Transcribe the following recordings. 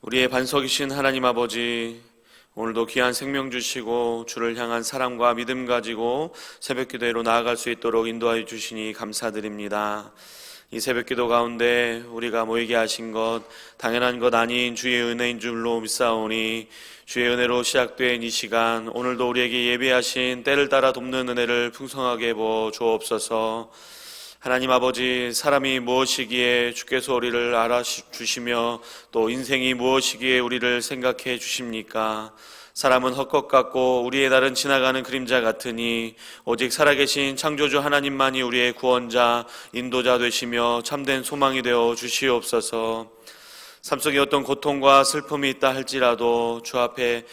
우리의 반석이신 하나님 아버지, 오늘도 귀한 생명 주시고 주를 향한 사랑과 믿음 가지고 새벽기도회로 나아갈 수 있도록 인도하여 주시니 감사드립니다. 이 새벽기도 가운데 우리가 모이게 하신 것 당연한 것 아닌 주의 은혜인 줄로 믿사오니, 주의 은혜로 시작된 이 시간, 오늘도 우리에게 예비하신 때를 따라 돕는 은혜를 풍성하게 부어 주옵소서. 하나님 아버지, 사람이 무엇이기에 주께서 우리를 알아주시며 또 인생이 무엇이기에 우리를 생각해 주십니까? 사람은 헛것 같고 우리의 날은 지나가는 그림자 같으니 오직 살아계신 창조주 하나님만이 우리의 구원자, 인도자 되시며 참된 소망이 되어 주시옵소서. 삶속에 어떤 고통과 슬픔이 있다 할지라도 주 앞에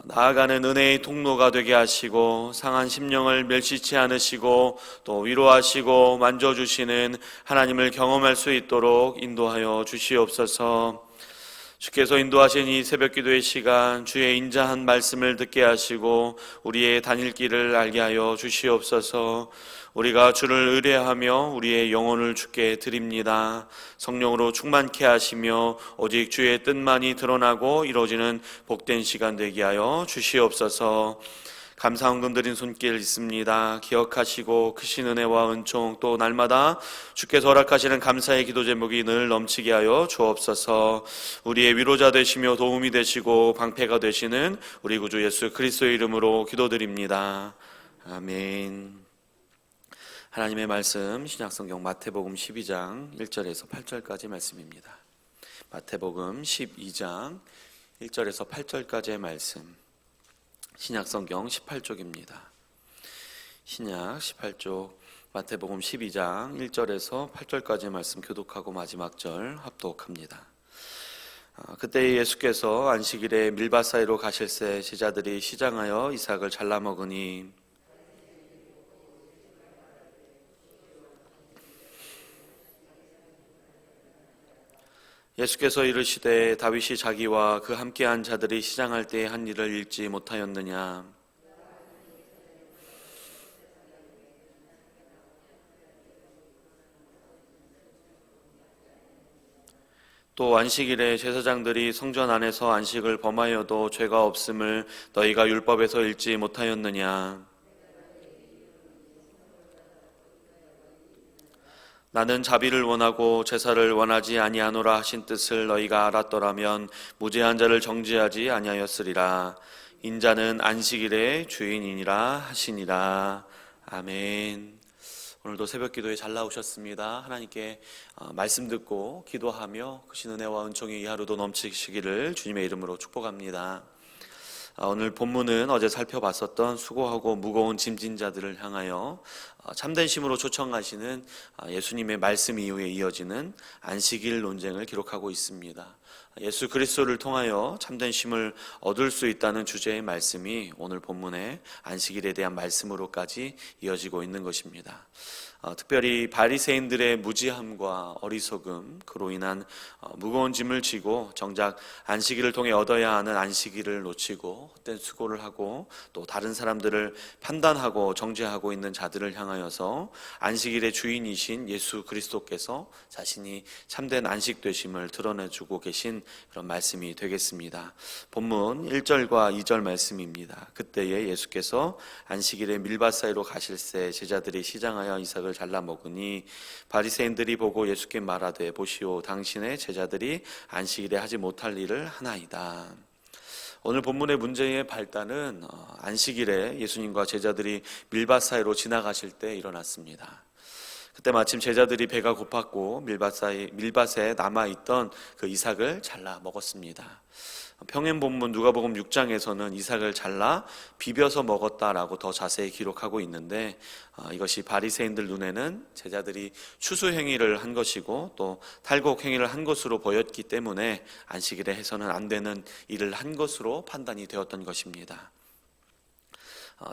나아가는 은혜의 통로가 되게 하시고, 상한 심령을 멸시치 않으시고 또 위로하시고 만져주시는 하나님을 경험할 수 있도록 인도하여 주시옵소서. 주께서 인도하신 이 새벽기도의 시간, 주의 인자한 말씀을 듣게 하시고 우리의 다닐 길을 알게 하여 주시옵소서. 우리가 주를 의뢰하며 우리의 영혼을 주께 드립니다. 성령으로 충만케 하시며 오직 주의 뜻만이 드러나고 이루어지는 복된 시간 되게 하여 주시옵소서. 감사 헌금 드린 손길 있습니다. 기억하시고 크신 은혜와 은총, 또 날마다 주께서 허락하시는 감사의 기도 제목이 늘 넘치게 하여 주옵소서. 우리의 위로자 되시며 도움이 되시고 방패가 되시는 우리 구주 예수 그리스도의 이름으로 기도드립니다. 아멘. 하나님의 말씀, 신약성경 마태복음 12장 1절에서 8절까지 말씀입니다. 마태복음 12장 1절에서 8절까지의 말씀, 신약성경 18쪽입니다. 신약 18쪽 마태복음 12장 1절에서 8절까지의 말씀 교독하고 마지막 절 합독합니다. 그때 예수께서 안식일에 밀밭 사이로 가실새 제자들이 시장하여 이삭을 잘라 먹으니 예수께서 이르시되 다윗이 자기와 그 함께한 자들이 시장할 때에 한 일을 읽지 못하였느냐? 또 안식일에 제사장들이 성전 안에서 안식을 범하여도 죄가 없음을 너희가 율법에서 읽지 못하였느냐? 나는 자비를 원하고 제사를 원하지 아니하노라 하신 뜻을 너희가 알았더라면 무죄한 자를 정죄하지 아니하였으리라. 인자는 안식일의 주인이니라 하시니라. 아멘. 오늘도 새벽기도에 잘 나오셨습니다. 하나님께 말씀 듣고 기도하며 크신 은혜와 은총이 이 하루도 넘치시기를 주님의 이름으로 축복합니다. 오늘 본문은 어제 살펴봤었던 수고하고 무거운 짐진 자들을 향하여 참된 심으로 초청하시는 예수님의 말씀 이후에 이어지는 안식일 논쟁을 기록하고 있습니다. 예수 그리스도를 통하여 참된 심을 얻을 수 있다는 주제의 말씀이 오늘 본문의 안식일에 대한 말씀으로까지 이어지고 있는 것입니다. 특별히 바리새인들의 무지함과 어리석음, 그로 인한 무거운 짐을 지고 정작 안식일을 통해 얻어야 하는 안식일을 놓치고 헛된 수고를 하고 또 다른 사람들을 판단하고 정죄하고 있는 자들을 향하여서 안식일의 주인이신 예수 그리스도께서 자신이 참된 안식 되심을 드러내주고 계신 그런 말씀이 되겠습니다. 본문 1절과 2절 말씀입니다. 그때에 예수께서 안식일에 밀밭 사이로 가실새 제자들이 시장하여 이삭을 잘라 먹으니 바리새인들이 보고 예수께 말하되 보시오, 당신의 제자들이 안식일에 하지 못할 일을 하나이다. 오늘 본문의 문제의 발단은 안식일에 예수님과 제자들이 밀밭 사이로 지나가실 때 일어났습니다. 그때 마침 제자들이 배가 고팠고 밀밭에 남아있던 그 이삭을 잘라 먹었습니다. 평행 본문 누가복음 6장에서는 이삭을 잘라 비벼서 먹었다라고 더 자세히 기록하고 있는데, 이것이 바리새인들 눈에는 제자들이 추수 행위를 한 것이고 또 탈곡 행위를 한 것으로 보였기 때문에 안식일에 해서는 안 되는 일을 한 것으로 판단이 되었던 것입니다.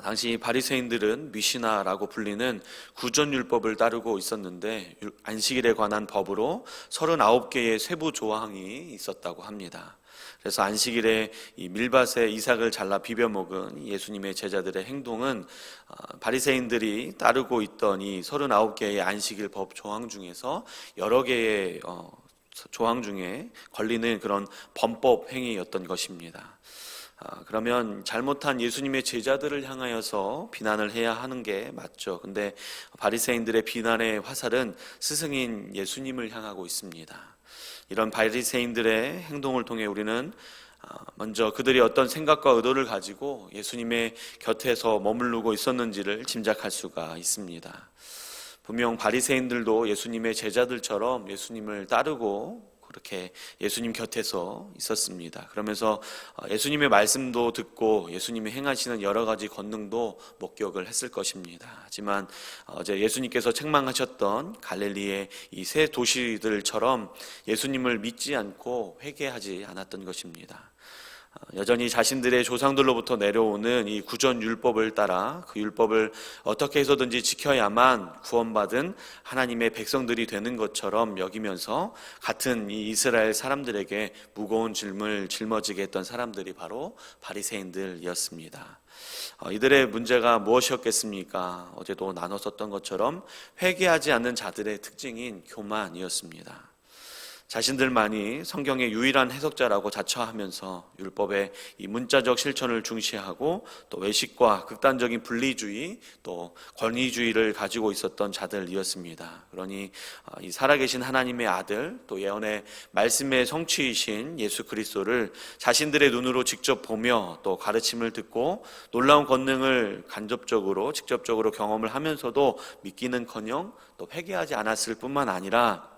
당시 바리새인들은 미시나라고 불리는 구전율법을 따르고 있었는데 안식일에 관한 법으로 39개의 세부 조항이 있었다고 합니다. 그래서 안식일에 이 밀밭에 이삭을 잘라 비벼 먹은 예수님의 제자들의 행동은 바리새인들이 따르고 있던 이 39개의 안식일 법 조항 중에서 여러 개의 조항 중에 걸리는 그런 범법 행위였던 것입니다. 그러면 잘못한 예수님의 제자들을 향하여서 비난을 해야 하는 게 맞죠. 근데 바리새인들의 비난의 화살은 스승인 예수님을 향하고 있습니다. 이런 바리새인들의 행동을 통해 우리는 먼저 그들이 어떤 생각과 의도를 가지고 예수님의 곁에서 머무르고 있었는지를 짐작할 수가 있습니다. 분명 바리새인들도 예수님의 제자들처럼 예수님을 따르고 그렇게 예수님 곁에서 있었습니다. 그러면서 예수님의 말씀도 듣고 예수님이 행하시는 여러 가지 권능도 목격을 했을 것입니다. 하지만 어제 예수님께서 책망하셨던 갈릴리의 이 세 도시들처럼 예수님을 믿지 않고 회개하지 않았던 것입니다. 여전히 자신들의 조상들로부터 내려오는 이 구전 율법을 따라 그 율법을 어떻게 해서든지 지켜야만 구원받은 하나님의 백성들이 되는 것처럼 여기면서 같은 이 이스라엘 사람들에게 무거운 짐을 짊어지게 했던 사람들이 바로 바리새인들이었습니다. 이들의 문제가 무엇이었겠습니까? 어제도 나눴었던 것처럼 회개하지 않는 자들의 특징인 교만이었습니다. 자신들만이 성경의 유일한 해석자라고 자처하면서 율법의 이 문자적 실천을 중시하고 또 외식과 극단적인 분리주의 또 권위주의를 가지고 있었던 자들이었습니다. 그러니 이 살아계신 하나님의 아들 또 예언의 말씀의 성취이신 예수 그리스도를 자신들의 눈으로 직접 보며 또 가르침을 듣고 놀라운 권능을 간접적으로 직접적으로 경험을 하면서도 믿기는커녕 또 회개하지 않았을 뿐만 아니라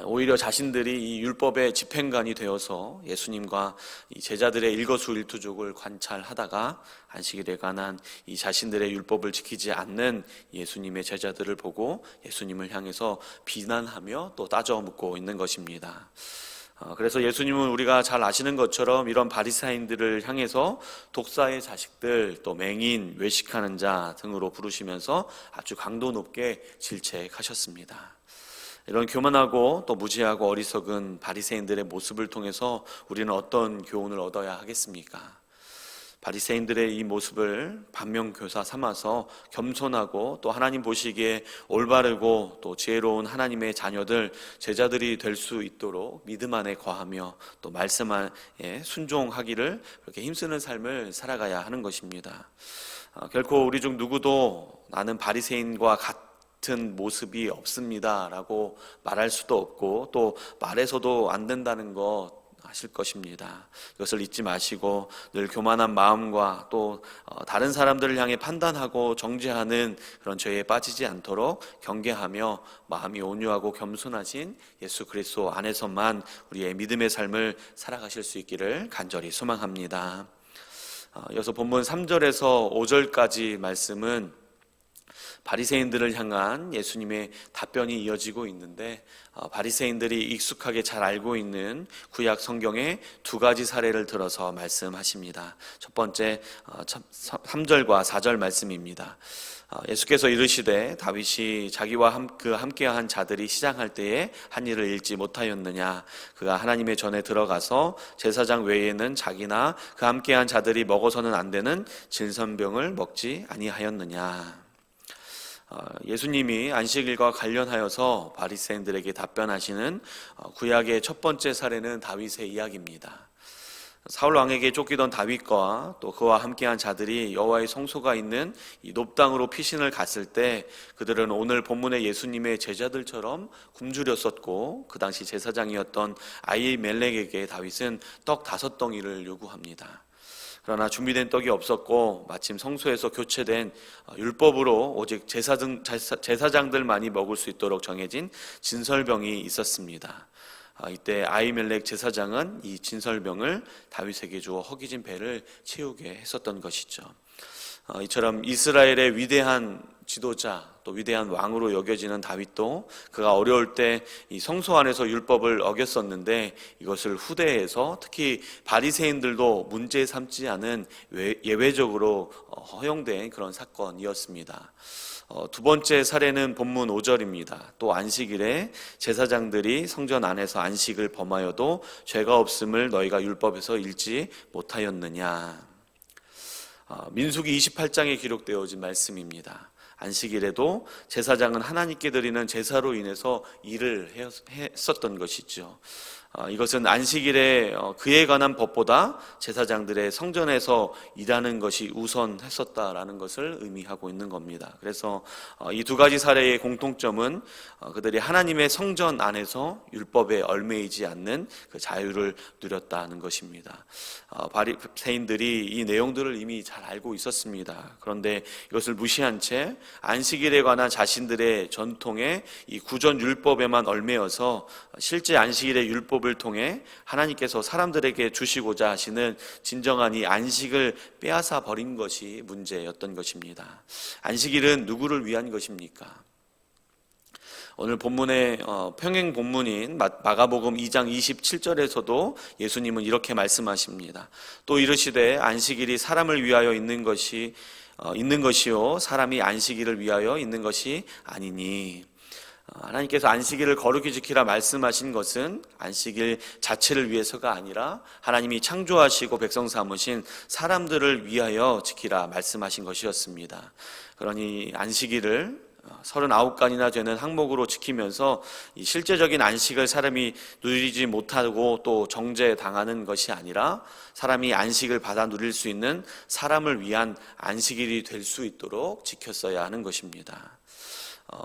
오히려 자신들이 이 율법의 집행관이 되어서 예수님과 이 제자들의 일거수일투족을 관찰하다가 안식일에 관한 이 자신들의 율법을 지키지 않는 예수님의 제자들을 보고 예수님을 향해서 비난하며 또 따져 묻고 있는 것입니다. 그래서 예수님은 우리가 잘 아시는 것처럼 이런 바리새인들을 향해서 독사의 자식들, 또 맹인, 외식하는 자 등으로 부르시면서 아주 강도 높게 질책하셨습니다. 이런 교만하고 또 무지하고 어리석은 바리새인들의 모습을 통해서 우리는 어떤 교훈을 얻어야 하겠습니까? 바리새인들의 이 모습을 반면교사 삼아서 겸손하고 또 하나님 보시기에 올바르고 또 지혜로운 하나님의 자녀들, 제자들이 될 수 있도록 믿음 안에 거하며 또 말씀 안에 순종하기를 그렇게 힘쓰는 삶을 살아가야 하는 것입니다. 결코 우리 중 누구도 나는 바리새인과 같은 모습이 없습니다 라고 말할 수도 없고 또 말해서도 안 된다는 것 아실 것입니다. 이것을 잊지 마시고 늘 교만한 마음과 또 다른 사람들을 향해 판단하고 정죄하는 그런 죄에 빠지지 않도록 경계하며 마음이 온유하고 겸손하신 예수 그리스도 안에서만 우리의 믿음의 삶을 살아가실 수 있기를 간절히 소망합니다. 이어서 본문 3절에서 5절까지 말씀은 바리새인들을 향한 예수님의 답변이 이어지고 있는데 바리새인들이 익숙하게 잘 알고 있는 구약 성경의 두 가지 사례를 들어서 말씀하십니다. 첫 번째 3절과 4절 말씀입니다. 예수께서 이르시되 다윗이 자기와 함께한 자들이 시장할 때에 한 일을 잃지 못하였느냐? 그가 하나님의 전에 들어가서 제사장 외에는 자기나 그 함께한 자들이 먹어서는 안 되는 진선병을 먹지 아니하였느냐? 예수님이 안식일과 관련하여서 바리새인들에게 답변하시는 구약의 첫 번째 사례는 다윗의 이야기입니다. 사울 왕에게 쫓기던 다윗과 또 그와 함께한 자들이 여호와의 성소가 있는 이 높당으로 피신을 갔을 때 그들은 오늘 본문의 예수님의 제자들처럼 굶주렸었고 그 당시 제사장이었던 아히멜렉에게 다윗은 떡 5덩이를 요구합니다. 그러나 준비된 떡이 없었고 마침 성소에서 교체된 율법으로 오직 제사장들만이 먹을 수 있도록 정해진 진설병이 있었습니다. 이때 아히멜렉 제사장은 이 진설병을 다윗에게 주어 허기진 배를 채우게 했었던 것이죠. 이처럼 이스라엘의 위대한 지도자 또 위대한 왕으로 여겨지는 다윗도 그가 어려울 때 이 성소 안에서 율법을 어겼었는데 이것을 후대에서 특히 바리새인들도 문제 삼지 않은 예외적으로 허용된 그런 사건이었습니다. 두 번째 사례는 본문 5절입니다. 또 안식일에 제사장들이 성전 안에서 안식을 범하여도 죄가 없음을 너희가 율법에서 읽지 못하였느냐? 민수기 28장에 기록되어진 말씀입니다. 안식일에도 제사장은 하나님께 드리는 제사로 인해서 일을 했었던 것이죠. 이것은 안식일에 그에 관한 법보다 제사장들의 성전에서 일하는 것이 우선했었다라는 것을 의미하고 있는 겁니다. 그래서 이 두 가지 사례의 공통점은 그들이 하나님의 성전 안에서 율법에 얽매이지 않는 그 자유를 누렸다는 것입니다. 바리새인들이 이 내용들을 이미 잘 알고 있었습니다. 그런데 이것을 무시한 채 안식일에 관한 자신들의 전통의 이 구전 율법에만 얽매여서 실제 안식일의 율법을 통해 하나님께서 사람들에게 주시고자 하시는 진정한 이 안식을 빼앗아 버린 것이 문제였던 것입니다. 안식일은 누구를 위한 것입니까? 오늘 본문의 평행 본문인 마가복음 2장 27절에서도 예수님은 이렇게 말씀하십니다. 또 이르시되 안식일이 사람을 위하여 있는 것이요 사람이 안식일을 위하여 있는 것이 아니니. 하나님께서 안식일을 거룩히 지키라 말씀하신 것은 안식일 자체를 위해서가 아니라 하나님이 창조하시고 백성 삼으신 사람들을 위하여 지키라 말씀하신 것이었습니다. 그러니 안식일을 39간이나 되는 항목으로 지키면서 이 실제적인 안식을 사람이 누리지 못하고 또 정죄당하는 것이 아니라 사람이 안식을 받아 누릴 수 있는 사람을 위한 안식일이 될 수 있도록 지켰어야 하는 것입니다.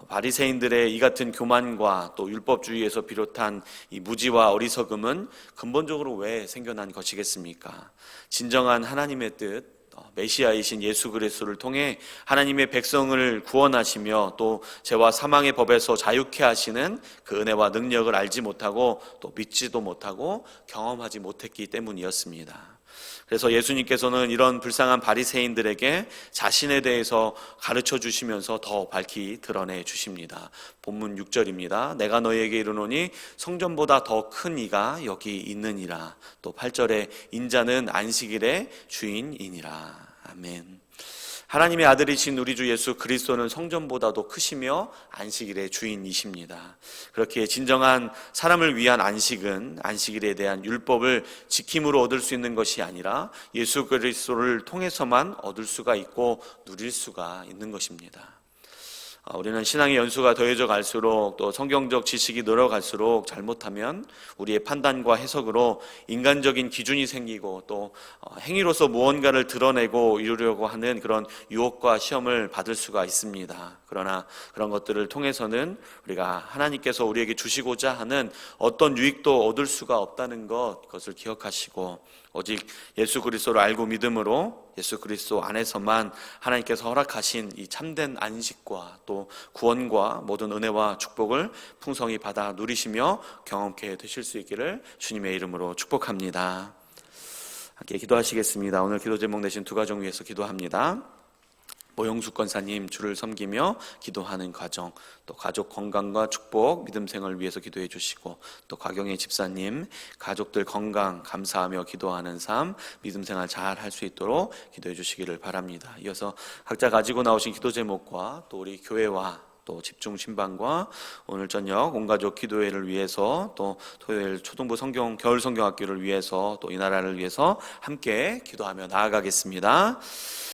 바리새인들의 이 같은 교만과 또 율법주의에서 비롯한 이 무지와 어리석음은 근본적으로 왜 생겨난 것이겠습니까? 진정한 하나님의 뜻, 메시아이신 예수 그리스도를 통해 하나님의 백성을 구원하시며 또 죄와 사망의 법에서 자유케 하시는 그 은혜와 능력을 알지 못하고 또 믿지도 못하고 경험하지 못했기 때문이었습니다. 그래서 예수님께서는 이런 불쌍한 바리새인들에게 자신에 대해서 가르쳐 주시면서 더 밝히 드러내 주십니다. 본문 6절입니다. 내가 너희에게 이르노니 성전보다 더 큰 이가 여기 있느니라. 또 8절에 인자는 안식일의 주인이니라. 아멘. 하나님의 아들이신 우리 주 예수 그리스도는 성전보다도 크시며 안식일의 주인이십니다. 그렇게 진정한 사람을 위한 안식은 안식일에 대한 율법을 지킴으로 얻을 수 있는 것이 아니라 예수 그리스도를 통해서만 얻을 수가 있고 누릴 수가 있는 것입니다. 우리는 신앙의 연수가 더해져 갈수록 또 성경적 지식이 늘어갈수록 잘못하면 우리의 판단과 해석으로 인간적인 기준이 생기고 또 행위로서 무언가를 드러내고 이루려고 하는 그런 유혹과 시험을 받을 수가 있습니다. 그러나 그런 것들을 통해서는 우리가 하나님께서 우리에게 주시고자 하는 어떤 유익도 얻을 수가 없다는 그것을 기억하시고 오직 예수 그리스도를 알고 믿음으로 예수 그리스도 안에서만 하나님께서 허락하신 이 참된 안식과 또 구원과 모든 은혜와 축복을 풍성히 받아 누리시며 경험케 되실 수 있기를 주님의 이름으로 축복합니다. 함께 기도하시겠습니다. 오늘 기도 제목 내신 두 가정 위해서 기도합니다. 모영숙 권사님 주를 섬기며 기도하는 가정, 또 가족 건강과 축복, 믿음 생활을 위해서 기도해 주시고 또 곽영애 집사님 가족들 건강 감사하며 기도하는 삶, 믿음 생활 잘 할 수 있도록 기도해 주시기를 바랍니다. 이어서 각자 가지고 나오신 기도 제목과 또 우리 교회와 또 집중 신방과 오늘 저녁 온 가족 기도회를 위해서 또 토요일 초등부 겨울 성경학교를 위해서 또 이 나라를 위해서 함께 기도하며 나아가겠습니다.